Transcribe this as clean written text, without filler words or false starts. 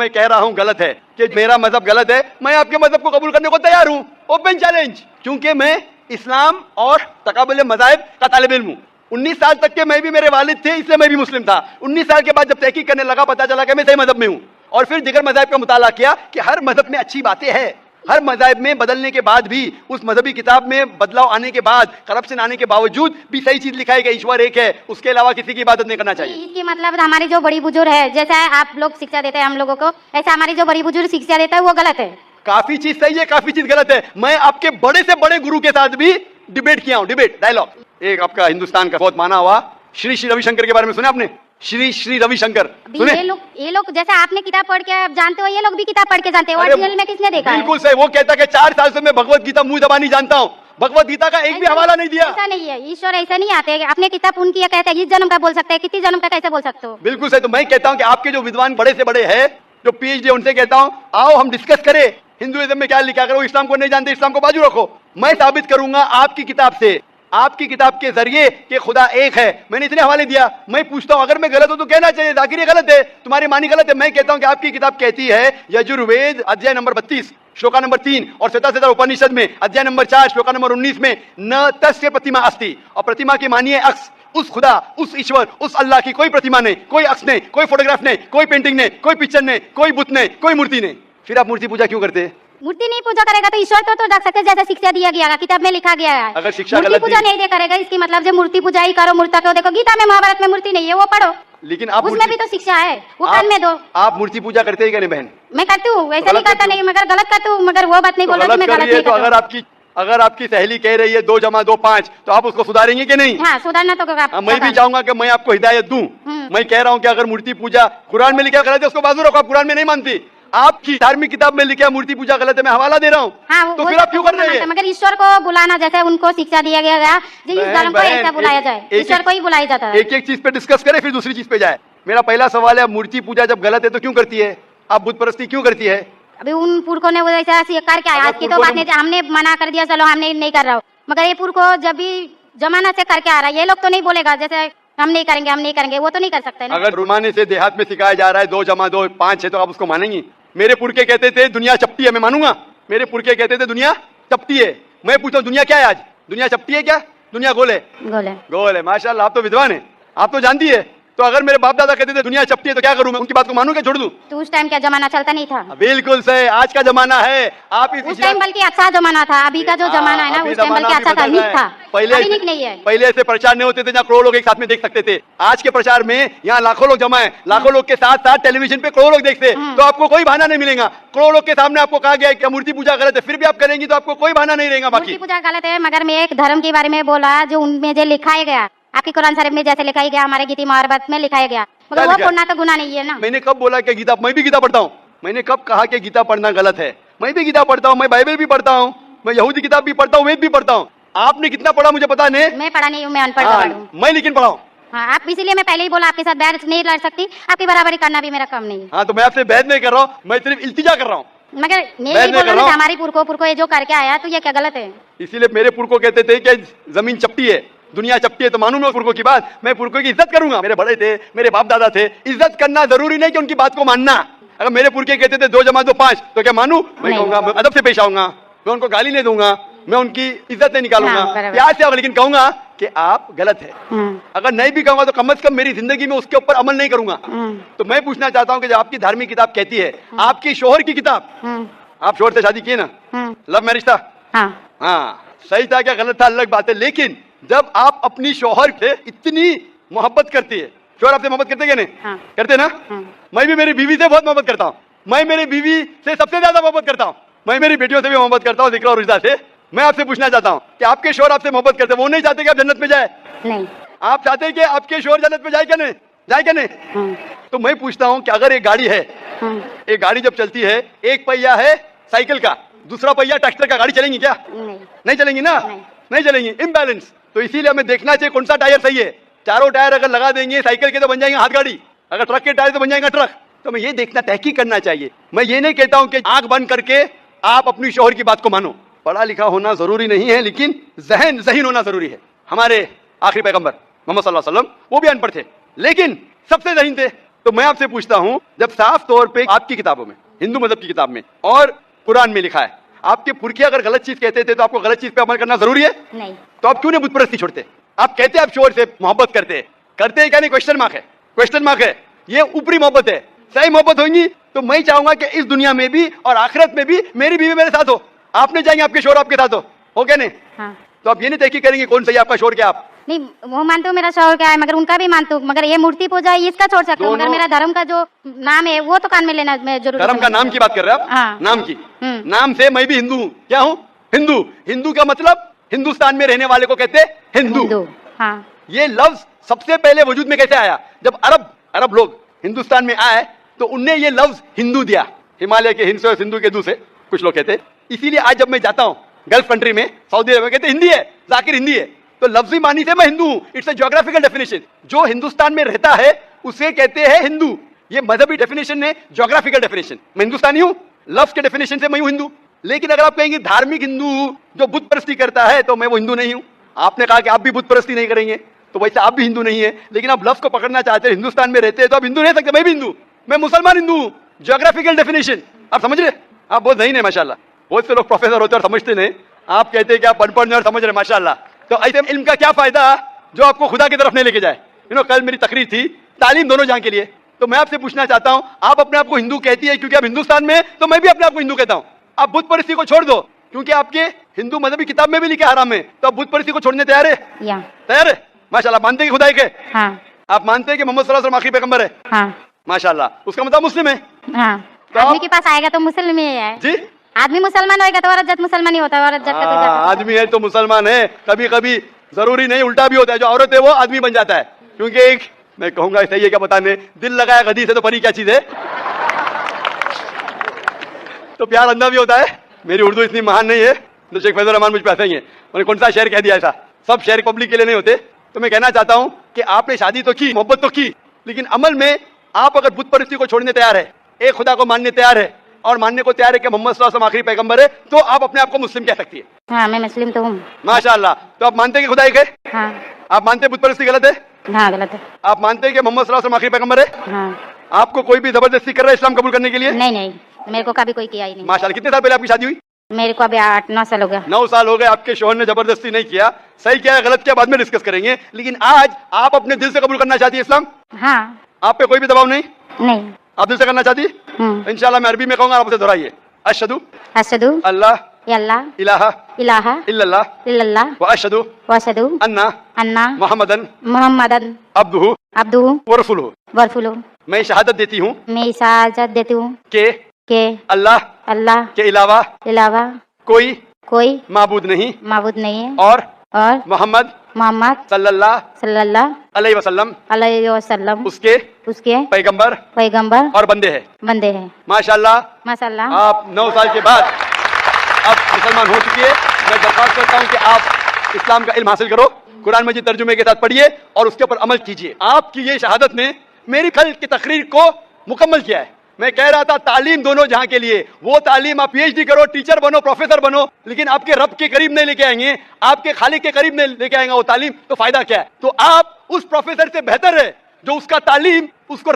मैं कह रहा हूं गलत है, कि मेरा मजहब गलत है, मैं आपके मजहब को कबूल करने को तैयार हूं, ओपन चैलेंज, क्योंकि मैं इस्लाम और तकाबुल मज़ाहिब का तालिब इल्म हूं। 19 साल तक के मैं भी, मेरे वालिद थे इसलिए मैं भी मुस्लिम था। 19 साल के बाद जब तहकीक करने लगा, पता चला कि मैं सही मजहब में हूं, और फिर दिगर मज़ाहिब का मुताला किया कि हर मजहब में अच्छी बातें हैं। हर मज़ाहिब में बदलने के बाद भी, उस मजहबी किताब में बदलाव आने के बाद, करप्शन आने के बावजूद भी सही चीज लिखा है कि ईश्वर एक है, उसके अलावा किसी की इबादत नहीं करना चाहिए। इसकी मतलब हमारी जो बड़ी बुजुर्ग है, जैसा आप लोग शिक्षा देते हैं हम लोगों को, ऐसा हमारी जो बड़ी बुजुर्ग शिक्षा देता है वो गलत है। काफी चीज सही है, काफी चीज गलत है। मैं आपके बड़े से बड़े गुरु के साथ भी डिबेट किया हूं, डिबेट डायलॉग। एक आपका हिंदुस्तान का बहुत माना हुआ श्री श्री रविशंकर के बारे में सुना आपने? श्री श्री रविशंकर सुने? ये लोग जैसे आपने किताब पढ़ के जानते हो, ये लोग भी किताब पढ़ के जानते हैं। ओरिजिनल में किसने देखा है? बिल्कुल सही। वो कहता है कि 4 साल से मैं भगवत गीता मुंह जबानी जानता हूँ, भगवत गीता का एक भी हवाला नहीं दिया। ऐसा नहीं है, ईश्वर ऐसा नहीं आते। अपने किताब उनकी कहते हैं, इस जन्म का बोल सकते हैं, कितनी जन्म का कैसे बोल सकते हो? बिल्कुल सही। तो मैं कहता हूँ कि आपके जो विद्वान बड़े से बड़े हैं, जो पीएचडी, उनसे कहता हूँ आओ हम डिस्कस करें हिंदुइज्म में क्या लिखा। करो इस्लाम को नहीं जानते, इस्लाम को बाजू रखो। मैं साबित करूंगा आपकी किताब से, आपकी किताब के जरिए कि खुदा एक है। मैंने इतने हवाले दिया। मैं पूछता हूं अगर मैं गलत हूं तो कहना चाहिए, जाकिर ये गलत है, तुम्हारी मानी गलत है। मैं कहता हूं कि आपकी किताब कहती है यजुर्वेद अध्याय नंबर 32 श्लोका नंबर 3 और श्वेताश्वेतर उपनिषद में अध्याय नंबर 4 श्लोका नंबर 19 में न तस्य प्रतिमा अस्ति, और प्रतिमा की मानिए अक्स, उस खुदा, उस ईश्वर, उस अल्लाह की कोई प्रतिमा नहीं, कोई अक्स नहीं, कोई फोटोग्राफ नहीं, कोई पेंटिंग नहीं, कोई पिक्चर नहीं, कोई बुत नहीं, कोई मूर्ति नहीं। फिर आप मूर्ति पूजा क्यों करते हैं? मूर्ति नहीं पूजा करेगा तो ईश्वर तो रख सकते, जैसे शिक्षा दिया गया है, किताब में लिखा गया है। अगर शिक्षा मूर्ति पूजा नहीं दे करेगा, इसकी मतलब जो मूर्ति पूजा ही करो, मूर्ता को देखो, गीता में महाभारत में मूर्ति नहीं है, वो पढ़ो। लेकिन आप उसमें भी तो शिक्षा है, वो कान में दो। आप मूर्ति पूजा करते हैं क्या नहीं बहन? मैं करती हूँ, ऐसा नहीं करता नहीं, मगर गलत करती हूँ, मगर वो बात नहीं बोल रहा मैं गलत नहीं करता। अगर आपकी सहेली कह रही है 2 जमा 2 5, तो आप उसको सुधारेंगे कि नहीं? हाँ, सुधारना तो मैं भी चाहूंगा कि मैं आपको हिदायत दूं। मैं कह रहा हूं कि अगर मूर्ति पूजा कुरान में लिखा गलत है, उसको बाजू रखो। आप कुरान में नहीं मानती, आपकी धार्मिक किताब में लिखा मूर्ति पूजा गलत है, मैं हवाला दे रहा हूँ। हाँ, तो फिर आप क्यों कर रहे हैं? मगर ईश्वर को बुलाना, जैसे उनको शिक्षा दिया गया इस धर्म को ऐसा बुलाया जाए, ईश्वर को ही बुलाया जाता है। एक एक चीज पे डिस्कस करे, फिर दूसरी चीज पे जाए। मेरा पहला सवाल है, मूर्ति पूजा जब गलत है तो क्यों करती है? आप बुत परस्ती क्यों करती है? अभी उन पुरखों ने वो ऐसा करके आया, आज की तो बात नहीं, हमने मना कर दिया, चलो हमने नहीं कर रहा हूँ, मगर ये पुरखों जब भी जमाना से करके आ रहा है, ये लोग तो नहीं बोलेगा जैसे हम नहीं करेंगे, हम नहीं करेंगे, वो तो नहीं कर सकते ना। अगर रुमाने से देहात में सिखाया जा रहा है 2 जमा 2 5 है, तो आप उसको मानेंगी? मेरे पुरखे कहते थे दुनिया चपटी है, मैं मानूंगा? मेरे पुरखे कहते थे दुनिया चपटी है। मैं पूछता हूँ दुनिया क्या है आज? दुनिया चपटी है क्या? दुनिया गोल है? गोल है। माशाल्लाह, आप तो विद्वान है, आप तो जानती है। तो अगर मेरे बाप दादा कहते थे दुनिया चपटी है, तो क्या करूं मैं? उनकी बात को मानूं क्या छोड़ दूं? तो उस टाइम क्या जमाना चलता नहीं था? बिल्कुल सही, आज का जमाना है। आप उस टाइम बल्कि अच्छा जमाना था, अभी का जो जमाना है ना, उस टाइम बल्कि अच्छा था, नीक था। पहले नहीं है। पहले ऐसे प्रचार नहीं होते थे जहाँ करोड़ों लोग एक साथ में देख सकते थे। आज के प्रचार में यहाँ लाखों लोग जमा है, लाखों लोग के साथ साथ टेलीविजन पे करोड़ों लोग देखते हैं, तो आपको कोई बहाना नहीं मिलेगा। करोड़ों लोग के सामने आपको कहा गया कि मूर्ति पूजा गलत है, फिर भी आप करेंगी तो आपको कोई बहाना नहीं रहेगा। बाकी पूजा गलत है, मगर मैं एक धर्म के बारे में बोला जो उनमें जो लिखाया गया, आपकी कुरान शरीफ में जैसे लिखाया गया, हमारे गीता महाभारत में लिखाया गया, मगर वो पढ़ना तो गुनाह नहीं है ना। मैंने कब बोला कि गीता? मैं भी गीता पढ़ता हूँ। मैंने कब कहा कि गीता पढ़ना गलत है? मैं भी गीता पढ़ता हूँ, मैं बाइबल भी पढ़ता हूँ, मैं यहूदी किताब भी पढ़ता हूँ, वेद भी पढ़ता हूँ। आपने कितना पढ़ा मुझे पता नहीं, मैं पढ़ा नहीं हूँ, मैं अनपढ़ हूँ। मैं लेकिन पढ़ा हूँ। हाँ, आप इसीलिए मैं पहले ही बोला आपके साथ बहस नहीं लड़ सकती, आपकी बराबरी करना भी मेरा काम नहीं है। हाँ, तो मैं आपसे बहस नहीं कर रहा हूँ, मैं सिर्फ इल्तिजा कर रहा हूँ। मगर मैं नहीं बोल रहा हूँ हमारी पुरखों ये जो करके आया, तो ये क्या गलत है? इसीलिए मेरे पुरखों कहते थे कि जमीन चपटी है, दुनिया चपटी है, तो मानूं मैं पुरखों की बात। मैं पुरखों की इज्जत करूंगा, मेरे बड़े थे, मेरे बाप दादा थे। इज्जत करना जरूरी नहीं कि उनकी बात को मानना। अगर मेरे पुरखे कहते थे 2 जमा 2 5, तो क्या मानूं? मैं कहूंगा, मैं अदब से पेश आऊंगा, मैं उनको गाली नहीं दूंगा, मैं उनकी इज्जत नहीं निकालूंगा, प्यार से, लेकिन कहूंगा कि आप गलत है। अगर नहीं भी कहूंगा तो कम से कम मेरी जिंदगी में उसके ऊपर अमल नहीं करूंगा। तो मैं पूछना चाहता हूँ कि जब आपकी धार्मिक किताब कहती है, आपकी शोहर की किताब, आप शोहर से शादी किए ना, लव मैरिज था? हाँ, सही था क्या गलत था अलग बात है, लेकिन जब आप अपनी शोहर से इतनी मोहब्बत करती है, शोहर आपसे मोहब्बत करते क्या नहीं? करते ना? मैं भी मेरी बीवी से बहुत मोहब्बत करता हूँ, मैं मेरी बीवी से सबसे ज्यादा मोहब्बत करता हूँ, मैं मेरी बेटियों से भी मोहब्बत करता हूँ, जिक्र और रिश्ता से। मैं आपसे पूछना चाहता हूँ कि आपके शोहर आपसे मोहब्बत करते, वो नहीं चाहते कि आप जन्नत में जाए? नहीं। आप चाहते हैं कि आपके शोहर जन्नत में जाए क्या नहीं? जाए क्या नहीं? तो मैं पूछता हूँ कि अगर एक गाड़ी है, एक गाड़ी जब चलती है, एक पहिया है साइकिल का, दूसरा पहिया ट्रैक्टर का, गाड़ी चलेंगी क्या? नहीं चलेंगी ना? नहीं चलेंगी, इम्बैलेंस। तो इसीलिए हमें देखना चाहिए कौन सा टायर सही है। चारों टायर अगर लगा देंगे साइकिल के तो बन जाएंगे हाथ गाड़ी, अगर ट्रक के टायर तो बन जाएगा ट्रक। तो हमें ये देखना, तहकीक करना चाहिए। मैं ये नहीं कहता हूं कि आंख बंद करके आप अपनी शोहर की बात को मानो। पढ़ा लिखा होना जरूरी नहीं है, लेकिन ज़हीन होना जरूरी है। हमारे आखिरी पैगंबर मोहम्मद सल्लल्लाहु अलैहि वसल्लम वो भी अनपढ़ थे, लेकिन सबसे ज़हीन थे। तो मैं आपसे पूछता हूं, जब साफ तौर पे आपकी किताबों में, हिंदू मजहब की किताब में और कुरान में लिखा है, आपके पुरखे अगर गलत चीज कहते थे तो आपको गलत चीज पे अमल करना जरूरी है? नहीं। तो आप क्यों नहीं बुत परस्ती छोड़ते? आप कहते हैं आप शोर से मोहब्बत करते हैं क्या नहीं? क्वेश्चन मार्क है, क्वेश्चन मार्क है। ये ऊपरी मोहब्बत है। सही मोहब्बत होगी तो मैं चाहूंगा कि इस दुनिया में भी और आखिरत में भी मेरी बीवी मेरे साथ हो, आपने चाहेंगे आपके शोर आपके साथ हो क्या नहीं? हाँ। तो आप ये नहीं तहकीक करेंगे कौन सही आपका शोर क्या? आप नहीं, वो मानते हो मेरा शौहर क्या है, मगर उनका भी मानते हो, मगर ये मूर्ति पूजा इसका छोड़ सकते हो, मगर मेरा धर्म का जो नाम है वो तो कान में लेना मैं जरूर। धर्म का नाम की बात कर रहे हैं आप? हाँ। नाम की, नाम से मैं भी हिंदू हूँ। क्या हूँ? हिंदू। हिंदू का मतलब हिंदुस्तान में रहने वाले को कहते हैं हिंदू। हाँ। ये लफ्ज सबसे पहले वजूद में कैसे आया? जब अरब लोग हिंदुस्तान में आए तो उनने ये लफ्ज हिंदू दिया। हिमालय के हिंद से और सिंधु के दू से कुछ लोग कहते हैं। इसीलिए आज जब मैं जाता हूँ गल्फ कंट्री में, सऊदी अरब में, कहते हिंदी है, जाकिर हिंदी है, तो लफ्जी मानी से मैं हिंदू हूं। It's a geographical definition. जो हिंदुस्तान में रहता है उसे कहते हैं हिंदू। ये मजहबी डेफिनेशन है, ज्योग्राफिकल डेफिनेशन। मैं हिंदुस्तानी हूं, लफ्ज के डेफिनेशन से मैं हूं हिंदू। लेकिन अगर आप कहेंगे धार्मिक हिंदू जो बुत परस्ती करता है तो मैं वो हिंदू नहीं हूं। आपने कहा कि आप भी बुत परस्ती नहीं करेंगे, तो वैसे आप भी हिंदू नहीं है। लेकिन आप लफ्ज को पकड़ना चाहते हैं, हिंदुस्तान में रहते हैं तो आप हिंदू नहीं सकते। मैं भी हिंदू, मैं मुसलमान हिंदू हूं। ज्योग्राफिकल डेफिनेशन आप समझ रहे? आप बहुत नहीं है माशाल्लाह। बहुत से लोग प्रोफेसर होते और समझते नहीं। आप कहते हैं कि आप पढ़ और समझ रहे माशाल्लाह। तो ऐसे इल्म का क्या फायदा जो आपको खुदा की तरफ नहीं लेके जाए? कल मेरी तकरीर थी तालीम दोनों जहां के लिए, तो मैं आपसे पूछना चाहता हूं, आप अपने आप को हिंदू कहती है क्योंकि आप हिंदुस्तान में, तो मैं भी अपने आप को हिंदू कहता हूं। आप बुत परस्ती को छोड़ दो क्योंकि आपके हिंदू मजहबी किताब में भी लिखा हराम है, तो आप बुत परस्ती को छोड़ने तैयार है? तैयार है माशाल्लाह। मानते हैं कि खुदा एक है? हाँ। आप मानते हैं कि मोहम्मद सल्लल्लाहु अलैहि वसल्लम आखिरी पैगंबर है? हाँ। माशाल्लाह। उसका मतलब मुस्लिम है? हाँ। तो आदमी के पास आएगा तो मुस्लिम ही है जी। आदमी मुसलमान होएगा तो औरत जात मुसलमान ही होता है, औरत जात का कोई जात नहीं। आदमी है तो मुसलमान है। कभी कभी जरूरी नहीं, उल्टा भी होता है। जो औरत है वो आदमी बन जाता है। क्योंकि एक मैं कहूंगा सही है क्या बताने, दिल लगाया गधी से तो परी क्या चीज है? तो प्यार अंधा भी होता है। मेरी उर्दू इतनी महान नहीं है तो शेख फैजुर रहमान मुझ पे ऐसा ही है। मैंने कौन सा शेर कह दिया ऐसा? सब शेर पब्लिक के लिए नहीं होते। तो मैं कहना चाहता हूं कि आपने शादी तो की, मोहब्बत तो की, लेकिन अमल में आप अगर बुत परस्ती को छोड़ने तैयार है, एक खुदा को मानने तैयार है और मानने को तैयार है कि मोहम्मद सल्लल्लाहु अलैहि वसल्लम आखिरी पैगंबर है, तो आप अपने आप को मुस्लिम कह सकती है। हाँ, मैं मुस्लिम तो हूँ माशाल्लाह। तो आप मानते हैं कि खुदा एक है? हाँ। आप मानते हैं बुत परस्ती गलत है? हाँ, गलत है। आप मानते हैं कि मोहम्मद सल्लल्लाहु अलैहि वसल्लम आखिरी पैगंबर है? हाँ। आपको कोई भी जबरदस्ती कर रहा है इस्लाम कबूल करने के लिए? नहीं, मेरे को कभी कोई किया ही नहीं। माशाल्लाह। कितने साल पहले आपकी शादी हुई? मेरे को अभी 8-9 साल हो गया। 9 साल हो गए। आपके शोहर ने जबरदस्ती नहीं किया। सही क्या है गलत क्या बाद में डिस्कस करेंगे, लेकिन आज आप अपने दिल से कबूल करना चाहती है इस्लाम? हाँ। आप पे कोई भी दबाव नहीं? नहीं। आप दिल से करना चाहती? इंशाल्लाह मैं अरबी में कहूंगा, आप उसे दोहराइए। अशहदु अल्लाह इलाहा इल्लल्लाह व अशहदु अन्ना मुहम्मदन अब्दुहु व रसूलुहु। मैं शहादत देती हूँ के अल्लाह के अलावा कोई माबूद नहीं है और मोहम्मद सल्लल्लाहु अलैहि वसल्लम उसके पैगंबर और बंदे हैं। माशाल्लाह। आप 9 साल के बाद अब मुसलमान हो चुकी है। मैं दरख्वास्त करता हूँ कि आप इस्लाम का इल्म हासिल करो, कुरान मजीद तर्जुमे के साथ पढ़िए और उसके ऊपर अमल कीजिए। आपकी ये शहादत ने मेरी कल की तकरीर को मुकम्मल किया है। मैं कह रहा था तालीम दोनों जहां के लिए, वो तालीम आप पीएचडी करो, टीचर बनो, प्रोफेसर बनो, लेकिन आपके रब के करीब नहीं लेके आएंगे, आपके खालिक के करीब नहीं लेके आएंगे वो तालीम, तो फायदा क्या है? तो आप उस प्रोफेसर से बेहतर है जो उसका तालीम उसको